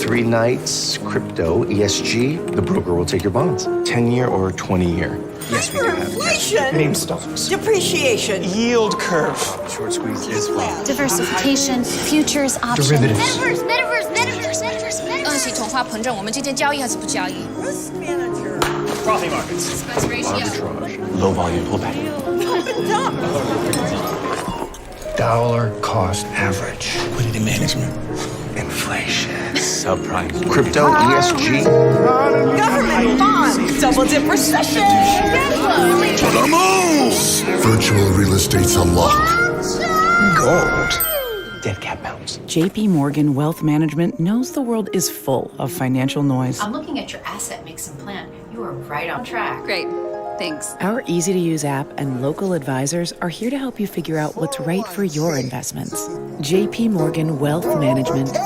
3 nights, crypto, ESG. The broker will take your bonds. 10-year or 20-year. Yes, we do have Inflation. meme stocks. Depreciation. Yield curve. Short squeeze is well. Diversification, futures, options. Derivatives. Metaverse. 系统化膨胀，我们今天交易还是不交易 Risk manager. Frothy markets.？Expense ratio。 Low volume pullback. Dollar cost average. Liquidity management. Inflation. Subprime. Crypto, ESG. Government bonds. Double dip recession. Virtual real estate's unlocked. Gold. Dead cat bounce. JP Morgan Wealth Management knows the world is full of financial noise. I'm looking at your asset mix and plan. You are right on track. Great, thanks. Our easy-to-use app and local advisors are here to help you figure out what's right for your investments. JP Morgan Wealth Management.